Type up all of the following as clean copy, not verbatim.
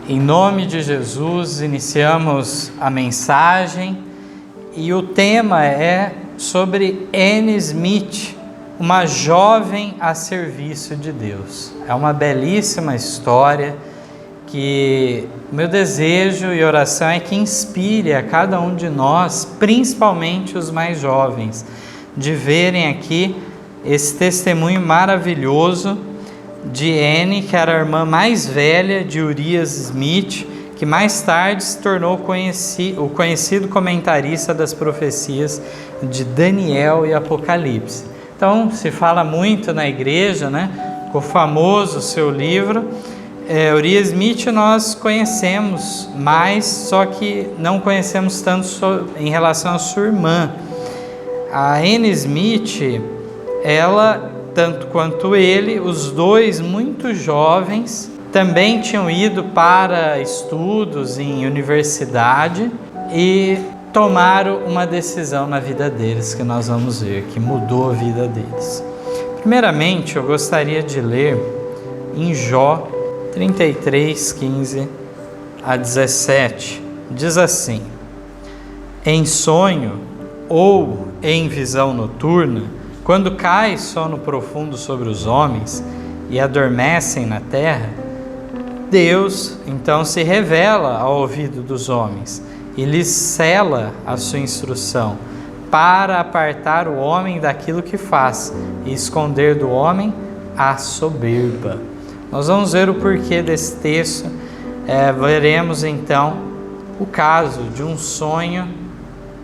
Em nome de Jesus, iniciamos a mensagem e o tema é sobre Anne Smith, uma jovem a serviço de Deus. É uma belíssima história que meu desejo e oração é que inspire a cada um de nós, principalmente os mais jovens, de verem aqui esse testemunho maravilhoso de Anne, que era a irmã mais velha de Urias Smith, que mais tarde se tornou o conhecido comentarista das profecias de Daniel e Apocalipse. Então, se fala muito na igreja, o famoso seu livro. Urias Smith nós conhecemos mais, só que não conhecemos tanto em relação à sua irmã. A Anne Smith, ela, tanto quanto ele, os dois muito jovens, também tinham ido para estudos em universidade e tomaram uma decisão na vida deles, que nós vamos ver, que mudou a vida deles. Primeiramente, eu gostaria de ler em Jó 33, 15 a 17. Diz assim: em sonho ou em visão noturna, quando cai sono profundo sobre os homens e adormecem na terra, Deus então se revela ao ouvido dos homens e lhes cela a sua instrução para apartar o homem daquilo que faz e esconder do homem a soberba. Nós vamos ver o porquê desse texto, veremos então o caso de um sonho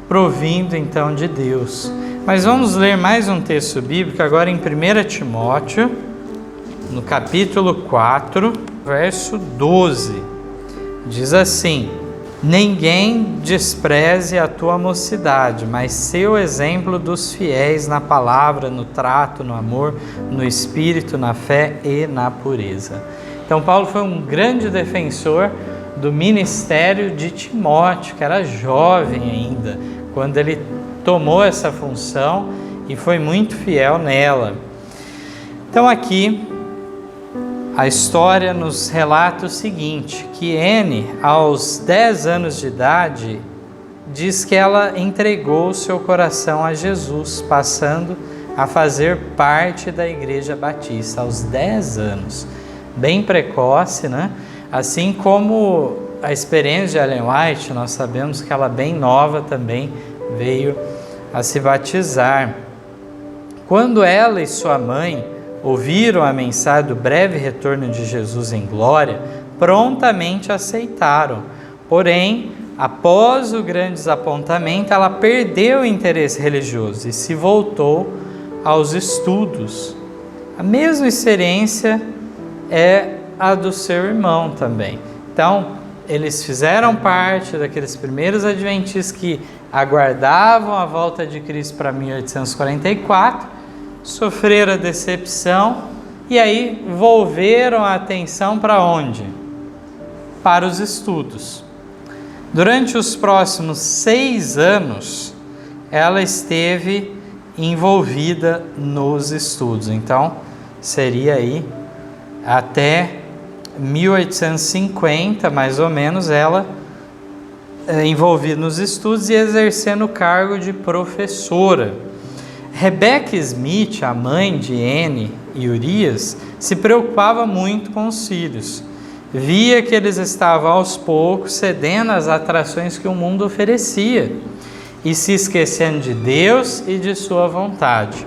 provindo então de Deus. Mas vamos ler mais um texto bíblico agora em 1 Timóteo, no capítulo 4, verso 12. Diz assim: ninguém despreze a tua mocidade, mas seu exemplo dos fiéis na palavra, no trato, no amor, no espírito, na fé e na pureza. Então Paulo foi um grande defensor do ministério de Timóteo, que era jovem ainda, quando ele tomou essa função e foi muito fiel nela. Então aqui a história nos relata o seguinte, que Anne, aos 10 anos de idade, diz que ela entregou o seu coração a Jesus, passando a fazer parte da Igreja Batista aos 10 anos. Bem precoce, Assim como a experiência de Ellen White, nós sabemos que ela bem nova também veio a se batizar. Quando ela e sua mãe ouviram a mensagem do breve retorno de Jesus em glória, prontamente aceitaram. Porém, após o grande desapontamento, ela perdeu o interesse religioso e se voltou aos estudos. A mesma experiência é a do seu irmão também. Então, eles fizeram parte daqueles primeiros adventistas que aguardavam a volta de Cristo para 1844, sofreram a decepção e aí volveram a atenção para onde? Para os estudos. Durante os próximos 6 anos, ela esteve envolvida nos estudos. Então, seria aí até 1850, mais ou menos, ela envolvida nos estudos e exercendo o cargo de professora. Rebecca Smith, a mãe de Anne e Urias, se preocupava muito com os filhos. Via que eles estavam aos poucos cedendo às atrações que o mundo oferecia e se esquecendo de Deus e de sua vontade.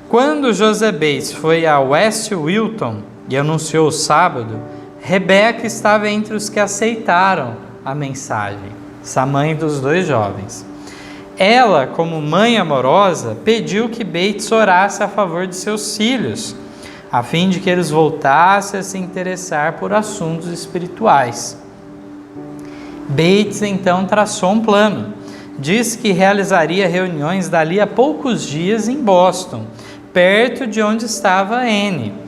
Quando José Bates foi a West Wilton e anunciou o sábado, Rebecca estava entre os que aceitaram a mensagem, essa mãe dos 2 jovens. Ela, como mãe amorosa, pediu que Bates orasse a favor de seus filhos, a fim de que eles voltassem a se interessar por assuntos espirituais. Bates então traçou um plano. Disse que realizaria reuniões dali a poucos dias em Boston, perto de onde estava Anne.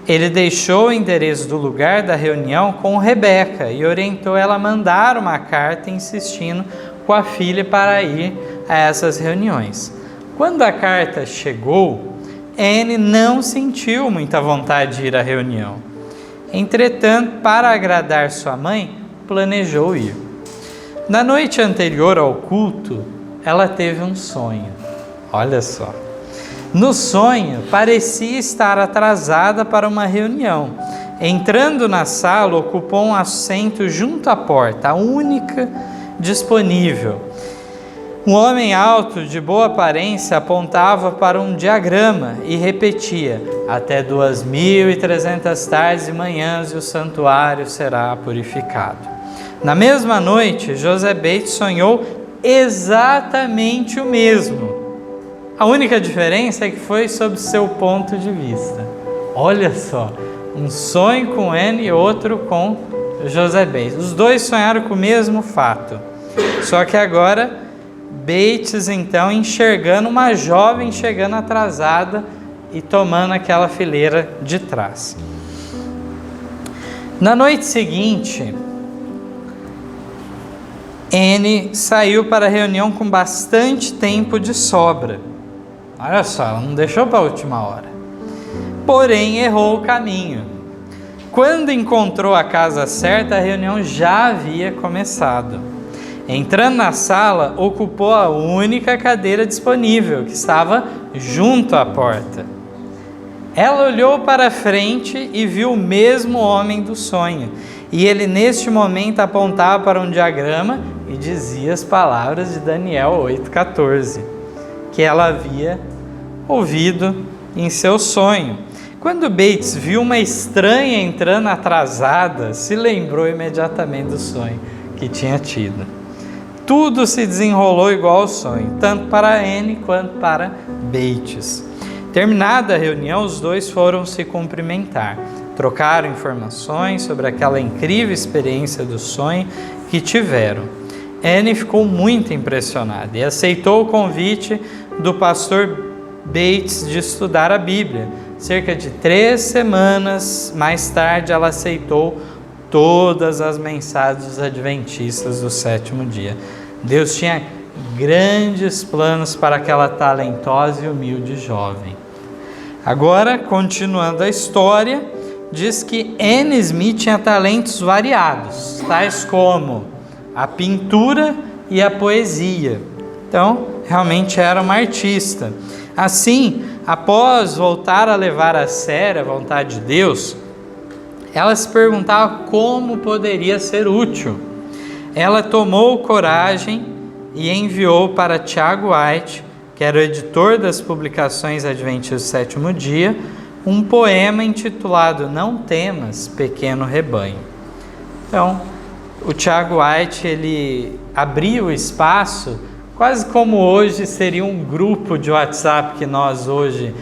Ele deixou o endereço do lugar da reunião com Rebecca e orientou ela a mandar uma carta insistindo com a filha para ir a essas reuniões. Quando a carta chegou, Anne não sentiu muita vontade de ir à reunião. Entretanto, para agradar sua mãe, planejou ir. Na noite anterior ao culto, ela teve um sonho. Olha só. No sonho, parecia estar atrasada para uma reunião. Entrando na sala, ocupou um assento junto à porta, a única disponível. Um homem alto, de boa aparência, apontava para um diagrama e repetia: até 2.300 tardes e manhãs e o santuário será purificado. Na mesma noite, José Bates sonhou exatamente o mesmo. A única diferença é que foi sob seu ponto de vista. Olha só, um sonho com Anne e outro com José Bates. Os dois sonharam com o mesmo fato. Só que agora, Bates então enxergando uma jovem chegando atrasada e tomando aquela fileira de trás. Na noite seguinte, Anne saiu para a reunião com bastante tempo de sobra. Olha só, ela não deixou para a última hora. Porém, errou o caminho. Quando encontrou a casa certa, a reunião já havia começado. Entrando na sala, ocupou a única cadeira disponível, que estava junto à porta. Ela olhou para frente e viu o mesmo homem do sonho. E ele, neste momento, apontava para um diagrama e dizia as palavras de Daniel 8,14, que ela havia ouvido em seu sonho. Quando Bates viu uma estranha entrando atrasada, se lembrou imediatamente do sonho que tinha tido. Tudo se desenrolou igual ao sonho, tanto para Anne quanto para Bates. Terminada a reunião, os dois foram se cumprimentar. Trocaram informações sobre aquela incrível experiência do sonho que tiveram. Anne ficou muito impressionada e aceitou o convite do pastor Bates de estudar a Bíblia. Cerca de 3 semanas mais tarde, ela aceitou todas as mensagens dos adventistas do 7º dia. Deus tinha grandes planos para aquela talentosa e humilde jovem. Agora, continuando a história, diz que Anne Smith tinha talentos variados, tais como a pintura e a poesia. Então, realmente era uma artista. Assim, após voltar a levar a sério a vontade de Deus, ela se perguntava como poderia ser útil. Ela tomou coragem e enviou para Tiago White, que era o editor das publicações Adventistas do 7º dia, um poema intitulado Não Temas, Pequeno Rebanho. Então, o Tiago White, ele abriu o espaço, quase como hoje seria um grupo de WhatsApp que nós hoje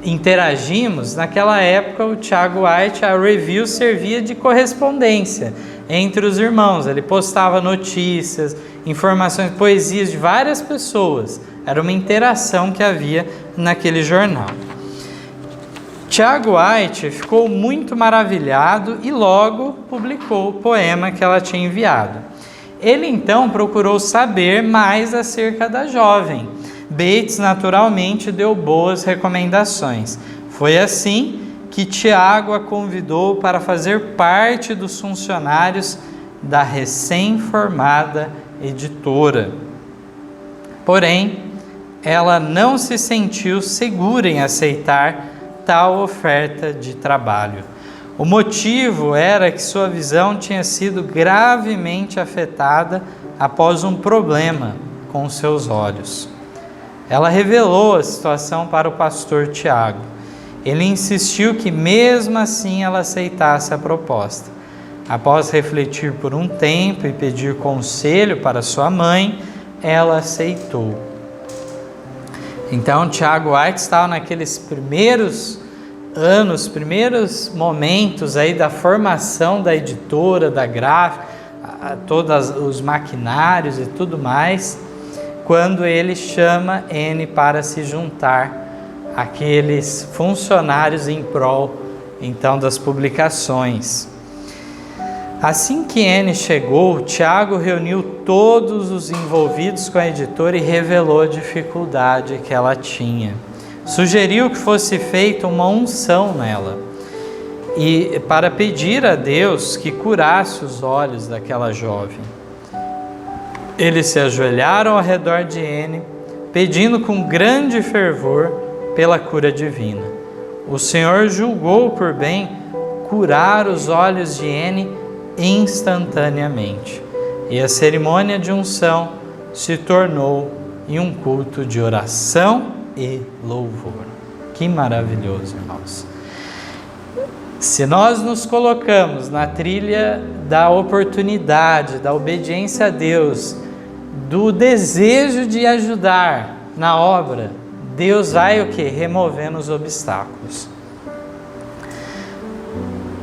interagimos. Naquela época, o Tiago White, a review servia de correspondência entre os irmãos. Ele postava notícias, informações, poesias de várias pessoas. Era uma interação que havia naquele jornal. Tiago White ficou muito maravilhado e logo publicou o poema que ela tinha enviado. Ele então procurou saber mais acerca da jovem. Bates naturalmente deu boas recomendações. Foi assim que Tiago a convidou para fazer parte dos funcionários da recém-formada editora. Porém, ela não se sentiu segura em aceitar tal oferta de trabalho. O motivo era que sua visão tinha sido gravemente afetada após um problema com seus olhos. Ela revelou a situação para o pastor Tiago. Ele insistiu que mesmo assim ela aceitasse a proposta. Após refletir por um tempo e pedir conselho para sua mãe, ela aceitou. Então, Tiago White estava naqueles primeiros anos, primeiros momentos aí da formação da editora, da gráfica, todos os maquinários e tudo mais, quando ele chama Anne para se juntar àqueles funcionários em prol, então, das publicações. Assim que Anne chegou, Tiago reuniu todos os envolvidos com a editora e revelou a dificuldade que ela tinha. Sugeriu que fosse feita uma unção nela. e para pedir a Deus que curasse os olhos daquela jovem. Eles se ajoelharam ao redor de Ene, pedindo com grande fervor pela cura divina. O Senhor julgou por bem curar os olhos de Ene instantaneamente, e a cerimônia de unção se tornou em um culto de oração e louvor. Que maravilhoso, irmãos! Se nós nos colocamos na trilha da oportunidade, da obediência a Deus, do desejo de ajudar na obra, Deus vai o quê? Removendo os obstáculos.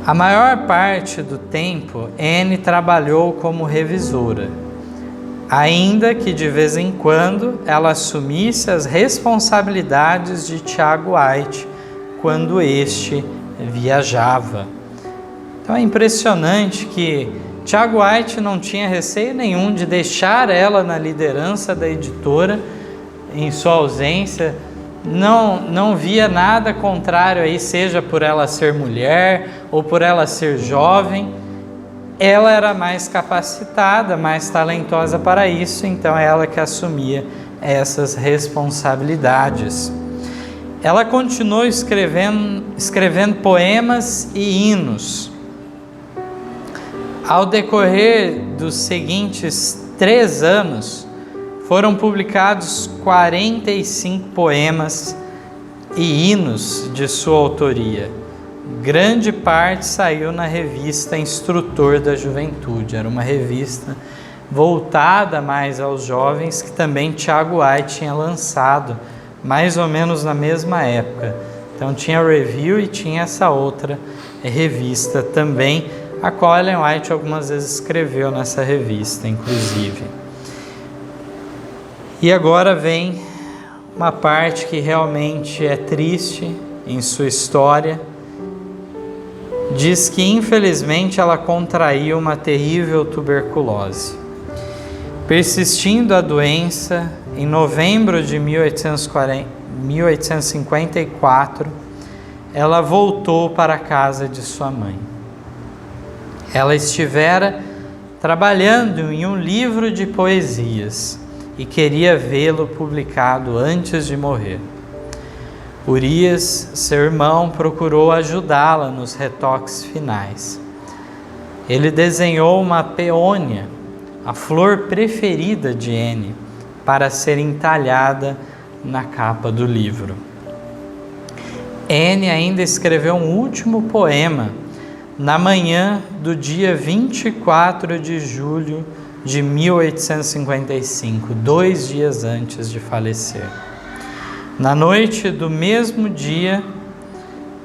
A maior parte do tempo, Anne trabalhou como revisora, ainda que de vez em quando ela assumisse as responsabilidades de Tiago White quando este viajava. Então é impressionante que Tiago White não tinha receio nenhum de deixar ela na liderança da editora em sua ausência, não via nada contrário aí, seja por ela ser mulher ou por ela ser jovem. Ela era mais capacitada, mais talentosa para isso, então é ela que assumia essas responsabilidades. Ela continuou escrevendo poemas e hinos. Ao decorrer dos seguintes 3 anos, foram publicados 45 poemas e hinos de sua autoria. Grande parte saiu na revista Instrutor da Juventude. Era uma revista voltada mais aos jovens, que também Tiago White tinha lançado, mais ou menos na mesma época. Então tinha Review e tinha essa outra revista também, a qual Ellen White algumas vezes escreveu nessa revista, inclusive. E agora vem uma parte que realmente é triste em sua história. Diz que infelizmente ela contraiu uma terrível tuberculose. Persistindo a doença, em novembro de 1854, ela voltou para a casa de sua mãe. Ela estivera trabalhando em um livro de poesias e queria vê-lo publicado antes de morrer. Urias, seu irmão, procurou ajudá-la nos retoques finais. Ele desenhou uma peônia, a flor preferida de Anne, para ser entalhada na capa do livro. Anne ainda escreveu um último poema na manhã do dia 24 de julho de 1855, 2 dias antes de falecer. Na noite do mesmo dia,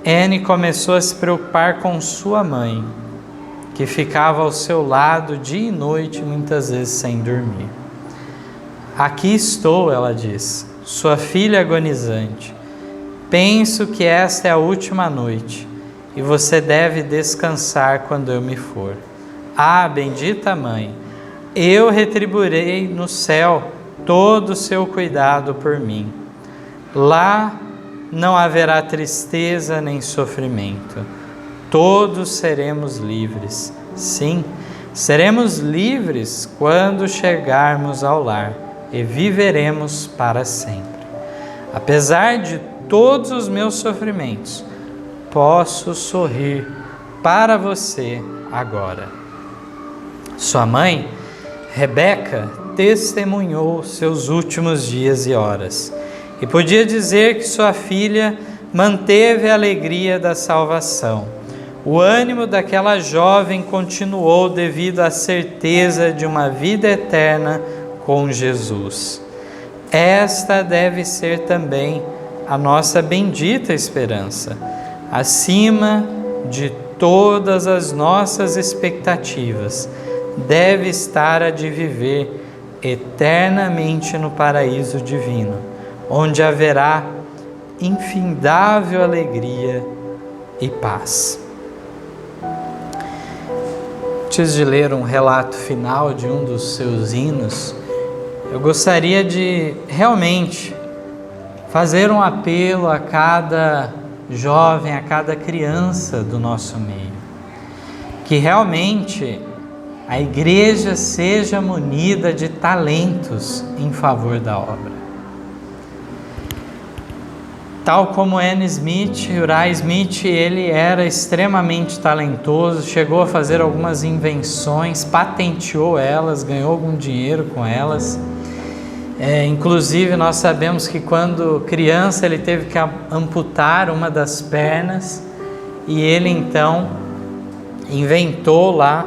Anne começou a se preocupar com sua mãe, que ficava ao seu lado dia e noite, muitas vezes sem dormir. Aqui estou, ela diz, sua filha agonizante. Penso que esta é a última noite e você deve descansar quando eu me for. Ah, bendita mãe, eu retribuirei no céu todo o seu cuidado por mim. Lá não haverá tristeza nem sofrimento. Todos seremos livres. Sim, seremos livres quando chegarmos ao lar e viveremos para sempre. Apesar de todos os meus sofrimentos, posso sorrir para você agora. Sua mãe, Rebeca, testemunhou seus últimos dias e horas e podia dizer que sua filha manteve a alegria da salvação. O ânimo daquela jovem continuou devido à certeza de uma vida eterna com Jesus. Esta deve ser também a nossa bendita esperança, acima de todas as nossas expectativas, deve estar a de viver eternamente no paraíso divino, onde haverá infindável alegria e paz. Antes de ler um relato final de um dos seus hinos, eu gostaria de realmente fazer um apelo a cada jovem, a cada criança do nosso meio. Que realmente a igreja seja munida de talentos em favor da obra. Tal como Anne Smith, Uriah Smith, ele era extremamente talentoso, chegou a fazer algumas invenções, patenteou elas, ganhou algum dinheiro com elas. Inclusive nós sabemos que quando criança ele teve que amputar uma das pernas e ele então inventou lá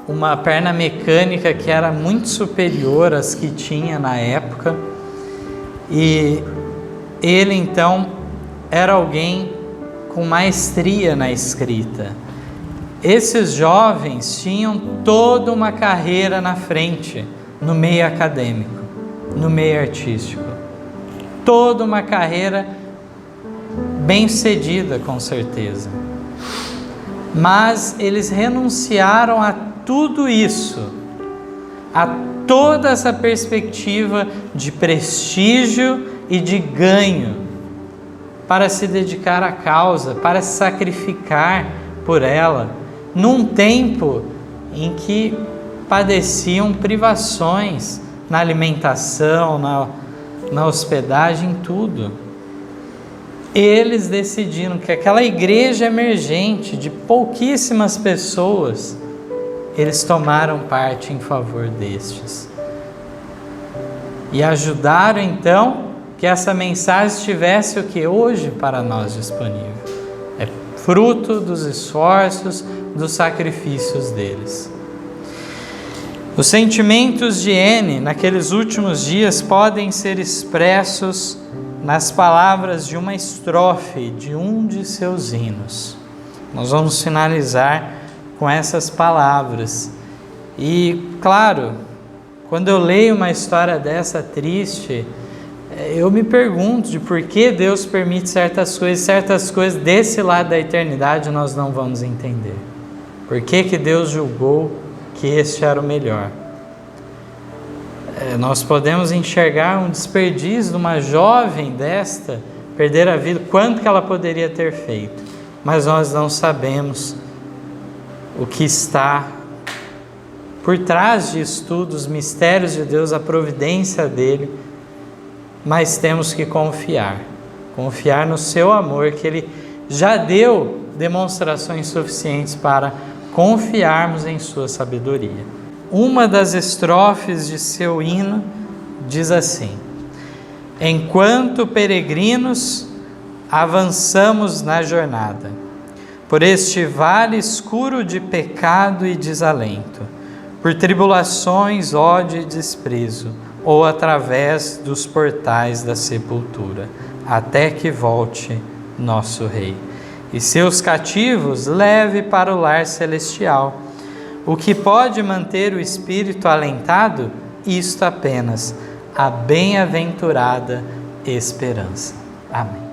uma perna mecânica que era muito superior às que tinha na época. E ele então era alguém com maestria na escrita. Esses jovens tinham toda uma carreira na frente, no meio acadêmico, no meio artístico. Toda uma carreira bem-sucedida, com certeza. Mas eles renunciaram a tudo isso, a toda essa perspectiva de prestígio e de ganho, para se dedicar à causa, para se sacrificar por ela, num tempo em que padeciam privações na alimentação, na hospedagem, tudo. Eles decidiram que aquela igreja emergente de pouquíssimas pessoas, eles tomaram parte em favor destes. E ajudaram então que essa mensagem estivesse o que hoje para nós disponível. É fruto dos esforços, dos sacrifícios deles. Os sentimentos de Anne naqueles últimos dias podem ser expressos nas palavras de uma estrofe de um de seus hinos. Nós vamos finalizar com essas palavras. E, claro, quando eu leio uma história dessa triste, eu me pergunto de por que Deus permite certas coisas desse lado da eternidade nós não vamos entender. Por que Deus julgou que este era o melhor? Nós podemos enxergar um desperdício de uma jovem desta, perder a vida, quanto que ela poderia ter feito, mas nós não sabemos o que está por trás disso tudo, os mistérios de Deus, a providência dele, mas temos que confiar no seu amor, que ele já deu demonstrações suficientes para confiarmos em sua sabedoria. Uma das estrofes de seu hino diz assim: enquanto peregrinos avançamos na jornada, por este vale escuro de pecado e desalento, por tribulações, ódio e desprezo, ou através dos portais da sepultura, até que volte nosso Rei, e seus cativos leve para o lar celestial. O que pode manter o espírito alentado? Isto apenas, a bem-aventurada esperança. Amém.